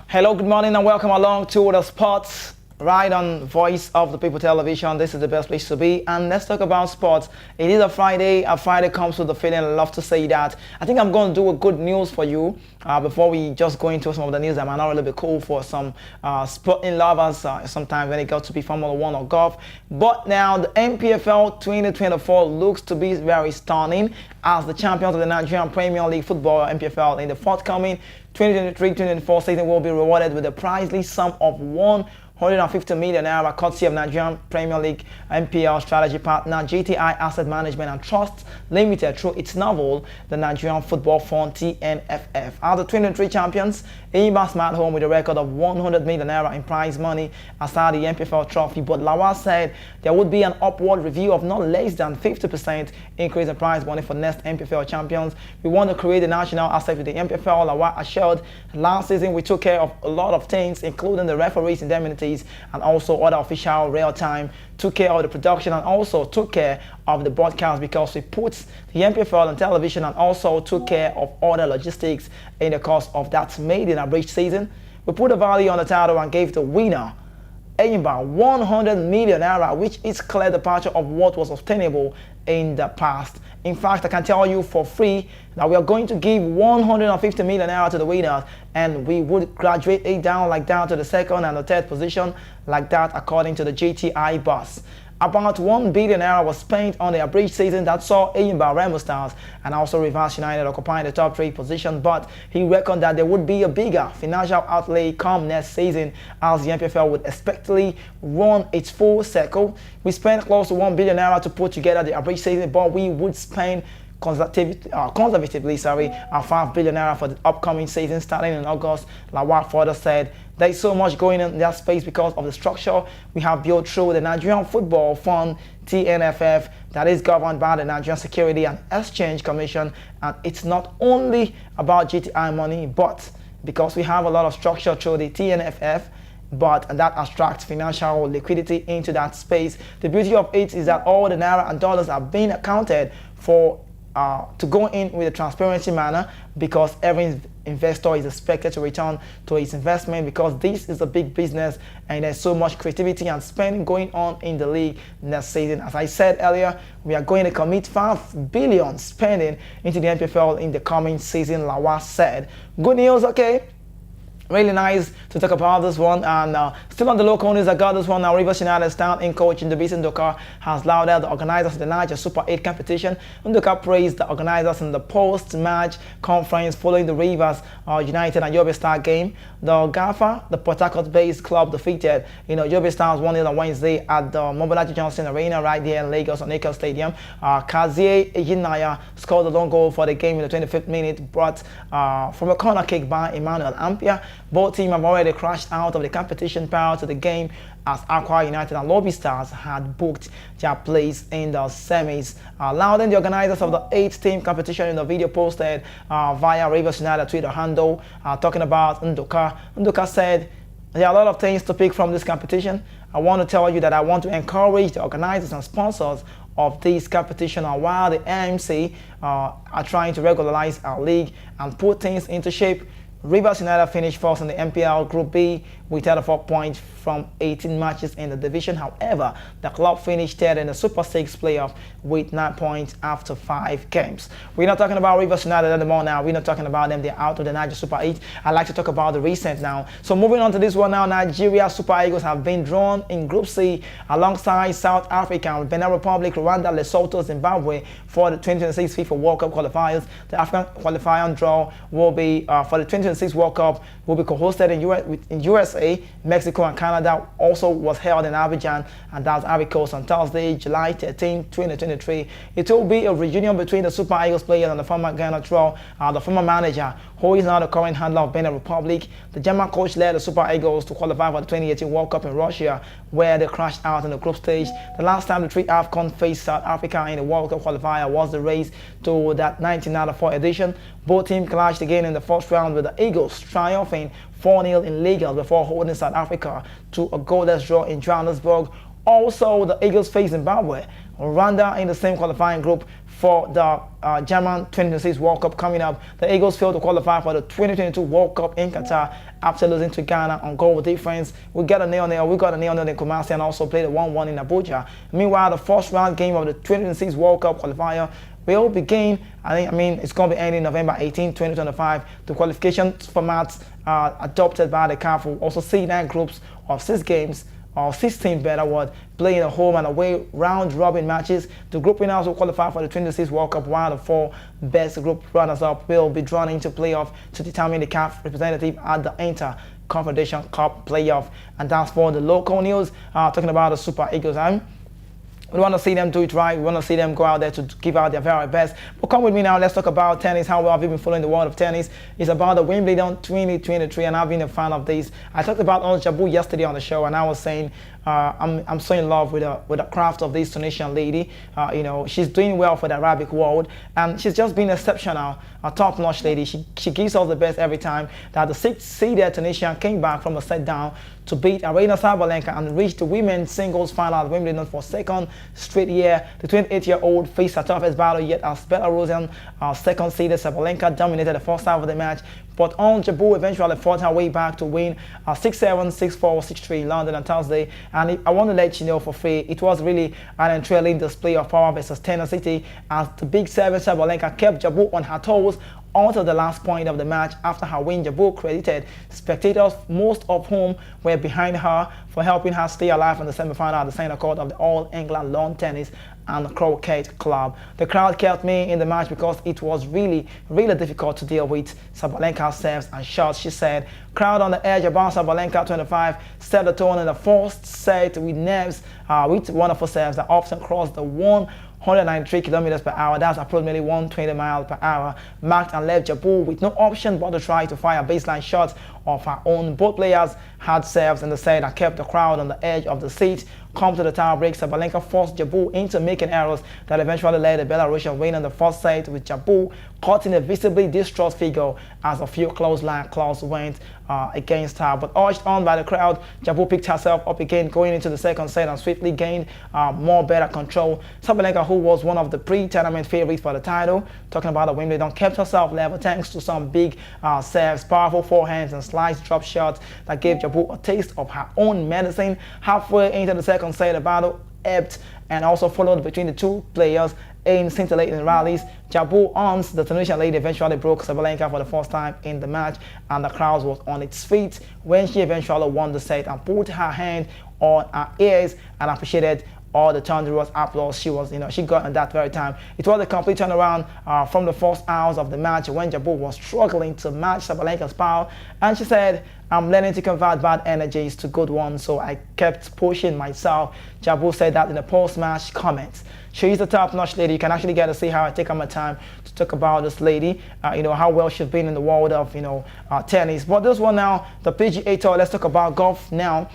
Hello, good morning, and welcome along to the sports right on Voice of the People Television. This is the best place to be, and let's talk about sports. It is a Friday. A Friday comes with the feeling. I love to say that. I think I'm going to do a good news for you before we just go into some of the news that might not really be cool for some sporting lovers. Sometimes when it gets to be Formula One or golf. But now the NPFL 2024 looks to be very stunning as the champions of the Nigerian Premier League football (NPFL) in the forthcoming 2023-2024 season will be rewarded with a princely sum of 150 million naira courtesy of Nigerian Premier League NPL strategy partner GTI Asset Management and Trusts Limited through its novel, the Nigerian Football Fund (TNFF). As the 23 champions, Enyimba smart home with a record of 100 million naira in prize money aside the NPFL trophy, but Lawal said there would be an upward review of not less than 50% increase in prize money for next NPFL champions. We want to create a national asset with the NPFL. Lawal assured last season we took care of a lot of things, including the referees' indemnities and also other official real time, took care of the production and also took care of the broadcast because we put the NPFL on television and also took care of other logistics in the course of that maiden abridged season. We put a value on the title and gave the winner Enyimba 100 million naira, which is clear departure of what was obtainable in the past. In fact, I can tell you for free that we are going to give 150 million naira to the winners, and we would graduate it down like that to the second and the third position like that according to the GTI boss. About 1 billion naira was spent on the abridged season that saw Enyimba Remo Stars and also Rivers United occupying the top 3 position, but he reckoned that there would be a bigger financial outlay come next season as the NPFL would expectedly run its full circle. We spent close to 1 billion naira to put together the abridged season, but we would spend conservatively, 5 billion naira for the upcoming season starting in August. Lawal further said there is so much going in that space because of the structure we have built through the Nigerian Football Fund (TNFF) that is governed by the Nigerian Security and Exchange Commission, and it's not only about GTI money, but because we have a lot of structure through the TNFF, and that attracts financial liquidity into that space. The beauty of it is that all the naira and dollars are being accounted for to go in with a transparency manner, because every investor is expected to return to his investment, because this is a big business and there's so much creativity and spending going on in the league next season. As I said earlier, we are going to commit 5 billion spending into the NPFL in the coming season, Lawal said. Good news, okay? Really nice to talk about this one. And still on the local news, I got this one now. Rivers United stand-in coach Ndubisi Ndoka has lauded the organizers of the Niger Super 8 competition. Ndoka praised the organizers in the post-match conference following the Rivers United and Yobe Star game. The GAFA, the Port Harcourt-based club, defeated Yobe Stars 1-0 on Wednesday at the Mobolaji Johnson Arena right there in Lagos on Akers Stadium. Kazie Ejinaya scored the lone goal for the game in the 25th minute, brought from a corner kick by Emmanuel Ampia. Both teams have already crashed out of the competition prior to the game, as Aqua United and Lobby Stars had booked their place in the semis. Lauding the organizers of the 8-team competition in the video posted via Rivers United Twitter handle, talking about Ndoka. Ndoka said, there are a lot of things to pick from this competition. I want to tell you that I want to encourage the organizers and sponsors of this competition, and while the AMC are trying to regularize our league and put things into shape, Rivers United finished first in the MPL Group B with 34 points from 18 matches in the division. However, the club finished third in the Super 6 playoff with 9 points after 5 games. We're not talking about Rivers United anymore now. We're not talking about them. They're out of the Niger Super 8. I'd like to talk about the recent now. So moving on to this one now, Nigeria Super Eagles have been drawn in Group C alongside South Africa, Benin Republic, Rwanda, Lesotho, Zimbabwe for the 2026 FIFA World Cup qualifiers. The African qualifying draw will be for the 2026 World Cup will be co-hosted in USA, Mexico, and Canada. Also was held in Abidjan, and that's Ivory Coast on Thursday, July 13, 2023. It will be a reunion between the Super Eagles players and the former Ghana draw, the former manager, who is now the current handler of Benin Republic. The German coach led the Super Eagles to qualify for the 2018 World Cup in Russia, where they crashed out in the group stage. The last time the three AFCON faced South Africa in the World Cup qualifier was the race to that 1994 edition. Both teams clashed again in the first round, with the Eagles triumphing 4-0 in Lagos before holding South Africa to a goalless draw in Johannesburg Also, the Eagles face Zimbabwe, Rwanda in the same qualifying group for the German 2026 World Cup coming up. The Eagles failed to qualify for the 2022 World Cup in Qatar after losing to Ghana on goal difference. We got a 0-0. We got a 0-0 in Kumasi and also played a 1-1 in Abuja. Meanwhile, the first round game of the 2026 World Cup qualifier will begin. It's going to be ending November 18, 2025. The qualification formats adopted by the CAF will also see 9 groups of 6 games, or 16 better word, playing a home and away round-robin matches. The group winners will qualify for the 2026 World Cup, while the 4 best group runners-up will be drawn into playoff to determine the CAF representative at the Inter-Confederation Cup playoff. And that's for the local news. Talking about the Super Eagles. We want to see them do it right. We want to see them go out there to give out their very best. But come with me now. Let's talk about tennis. How well have you been following the world of tennis? It's about the Wimbledon 2023, and I've been a fan of this. I talked about Ons Jabeur yesterday on the show, and I was saying I'm so in love with the craft of this Tunisian lady. She's doing well for the Arabic world, and she's just been exceptional, a top-notch lady. She gives us the best every time. That the 6th-seeded Tunisian came back from a set down to beat Aryna Sabalenka and reach the women's singles final at Wimbledon for 2nd straight year. The 28-year-old faced her toughest battle yet as Belarusian 2nd-seeded Sabalenka dominated the first half of the match. But Ons Jabeur eventually fought her way back to win 6-7, 6-4, 6-3 in London on Thursday. And I want to let you know for free, it was really an enthralling display of power versus tenacity as the big 7 Sabalenka kept Jabeur on her toes until the last point of the match. After her win, Jabeur credited spectators, most of whom were behind her, for helping her stay alive in the semi-final at the center court of the All England Lawn Tennis and Croquet Club. The crowd kept me in the match because it was really, really difficult to deal with Sabalenka's serves and shots, she said. Crowd on the edge about Sabalenka 25 set the tone in the first set with nerves, with wonderful serves that often crossed the 193 kilometers per hour, that's approximately 120 miles per hour, marked and left Jabeur with no option but to try to fire baseline shots of her own. Both players had serves in the set that kept the crowd on the edge of the seat. Come to the tie break, Sabalenka forced Jabeur into making errors that eventually led the Belarusian win in the first set, with Jabeur cutting a visibly distraught figure as a few clothesline claws went against her. But urged on by the crowd, Jabeur picked herself up again going into the second set and swiftly gained more better control. Sabalenka, who was one of the pre-tournament favorites for the title, talking about the Wimbledon, kept herself level thanks to some big serves, powerful forehands and slice drop shots that gave Jabeur a taste of her own medicine. Halfway into the second set, the battle ebbed and also followed between the two players in scintillating rallies. Jabeur arms, the Tunisian lady, eventually broke Sabalenka for the first time in the match, and the crowd was on its feet when she eventually won the set and put her hand on her ears and appreciated all the thunderous applause she got at that very time. It was a complete turnaround from the first hours of the match when Jabeur was struggling to match Sabalenka's power, and she said, "I'm learning to convert bad energies to good ones, so I kept pushing myself." Jabeur said that in the post-match comments. She's a top-notch lady. You can actually get to see how I take my time to talk about this lady, how well she's been in the world of, tennis. But this one now, the PGA Tour, let's talk about golf now.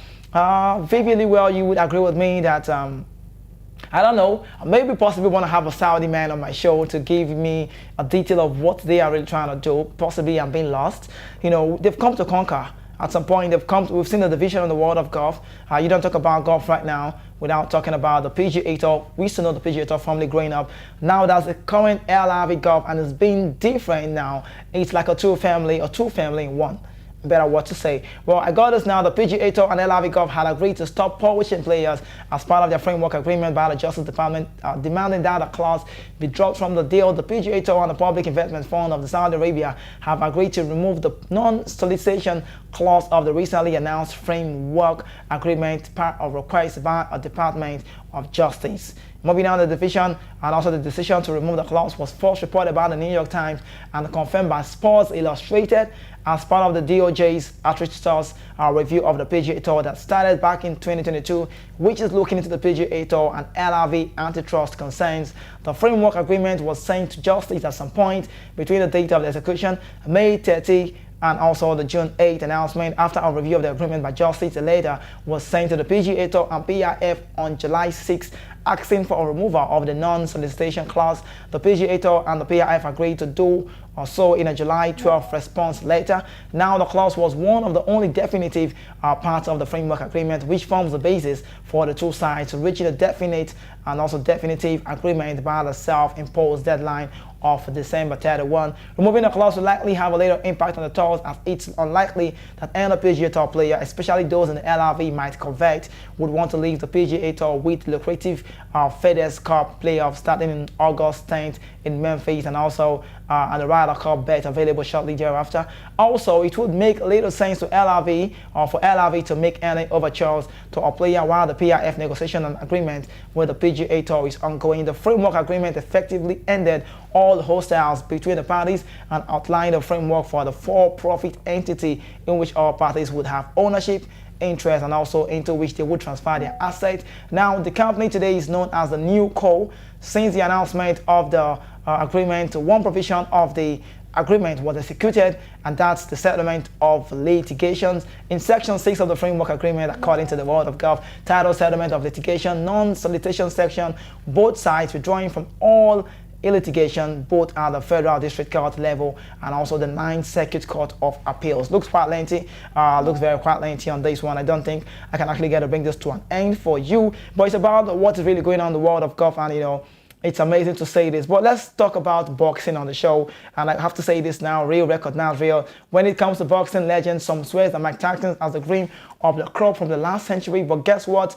Vividly well, you would agree with me that I don't know, maybe possibly want to have a Saudi man on my show to give me a detail of what they are really trying to do. Possibly I'm being lost. They've come to conquer. At some point, we've seen the division in the world of golf. You don't talk about golf right now without talking about the PGA Tour. We used to know the PGA Tour formerly growing up. Now that's the current LIV golf, and it's been different now. It's like a two family in one. Better what to say. Well, I got this now. The PGA Tour and LIV Golf had agreed to stop poaching players as part of their framework agreement by the Justice Department, demanding that a clause be dropped from the deal. The PGA Tour and the Public Investment Fund of Saudi Arabia have agreed to remove the non-solicitation clause of the recently announced framework agreement, part of requests by a Department of Justice. Moving on, the division and also the decision to remove the clause was first reported by the New York Times and confirmed by Sports Illustrated as part of the DOJ's Arbitrators review of the PGA Tour that started back in 2022, which is looking into the PGA Tour and LIV antitrust concerns. The framework agreement was sent to justice at some point between the date of the execution, May 30, and also the June 8 announcement. After a review of the agreement by justice, the later was sent to the PGA Tour and PIF on July 6 asking for a removal of the non-solicitation clause. The PGA Tour and the PIF agreed to do so in a July 12th response letter. Now, the clause was one of the only definitive parts of the framework agreement, which forms the basis for the two sides reaching a definite and also definitive agreement by the self-imposed deadline of December 31. Removing the clause will likely have a later impact on the tours, as it's unlikely that any PGA Tour player, especially those in the LRV, might convert, would want to leave the PGA Tour with lucrative FedEx Cup playoffs starting in August 10th in Memphis, and also and the Ryder Cup bet available shortly thereafter. Also, it would make little sense to LRV or for LRV to make any overtures to a player while the PIF negotiation and agreement with the PGA Tour is ongoing. The framework agreement effectively ended all hostiles between the parties and outlined a framework for the for-profit entity in which all parties would have ownership, interest, and also into which they would transfer their assets. Now, the company today is known as the New Co. Since the announcement of the agreement, one provision of the agreement was executed, and that's the settlement of litigations. In Section 6 of the Framework Agreement, according to the World of Golf, titled Settlement of Litigation, Non-Solicitation section, both sides withdrawing from all litigation, both at the Federal District Court level and also the 9th Circuit Court of Appeals. Looks quite lengthy, looks very quite lengthy on this one. I don't think I can actually get to bring this to an end for you, but it's about what is really going on in the world of golf, and you know, it's amazing to say this, but let's talk about boxing on the show. And I have to say this now, real record now real. When it comes to boxing legends, some swears that Mike Tyson has the cream of the crop from the last century, but guess what?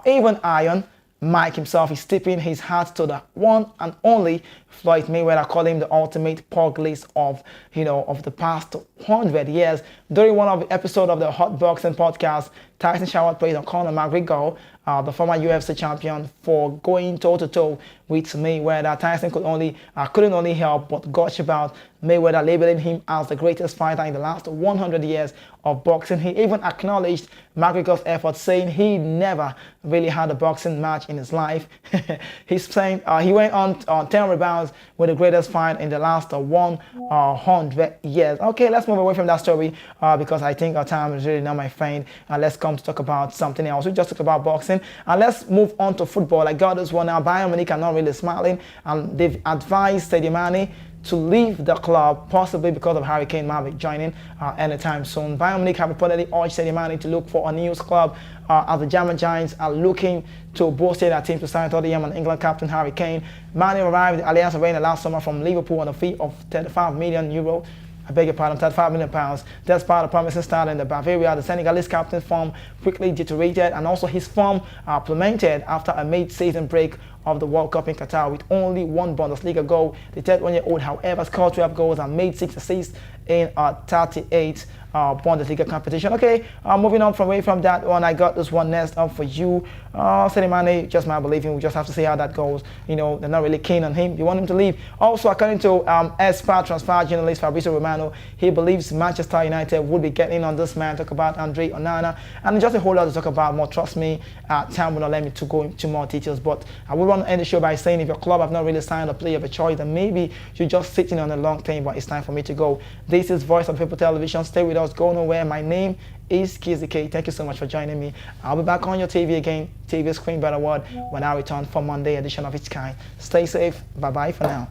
Even Iron Mike himself is tipping his hat to the one and only Floyd Mayweather, calling him the ultimate pugilist of the past 100 years. During one of the episodes of the Hot Boxing podcast, Tyson showered praise on Conor McGregor, the former UFC champion, for going toe-to-toe with Mayweather. Tyson couldn't only help but gush about Mayweather, labeling him as the greatest fighter in the last 100 years of boxing. He even acknowledged McGregor's efforts, saying he never really had a boxing match in his life. He's saying he went on 10 rebounds with the greatest fight in the last 100 years. Okay, let's move away from that story because I think our time is really not my friend. Let's come to talk about something else. We just talked about boxing, and let's move on to football. I got this one now. Bayern Munich are not really smiling, and they've advised Sadio Mane to leave the club, possibly because of Hurricane Maverick joining anytime soon. Bayern Munich have reportedly urged Sadio Mane to look for a new club as the German Giants are looking to bolster their team to sign Tottenham and England captain Harry Kane. Mane arrived at the Allianz Arena last summer from Liverpool on a fee of €35 million. I beg your pardon, £35 million. Despite the promising start in the Bavaria, the Senegalese captain's form quickly deteriorated, and also his form plummeted after a mid-season break of the World Cup in Qatar with only one Bundesliga goal. The 31-year-old, however, scored 12 goals and made 6 assists in 38 Bundesliga competition. Okay, moving on away from that one, I got this one next up for you. Sadio Mane, just my belief, we just have to see how that goes. You know, they're not really keen on him. You want him to leave. Also, according to ESPN transfer journalist Fabrizio Romano, he believes Manchester United would be getting on this man. Talk about Andre Onana, and just a whole lot to talk about more. Trust me, time will not let me to go into more details, but I would want to end the show by saying if your club have not really signed a player of a choice, then maybe you're just sitting on a long time, but it's time for me to go. This is Voice of People Television. Stay with us, go nowhere. My name is Kizzy K. Thank you so much for joining me. I'll be back on your TV again, TV screen by the word, when I return for Monday edition of its kind. Stay safe. Bye-bye for now.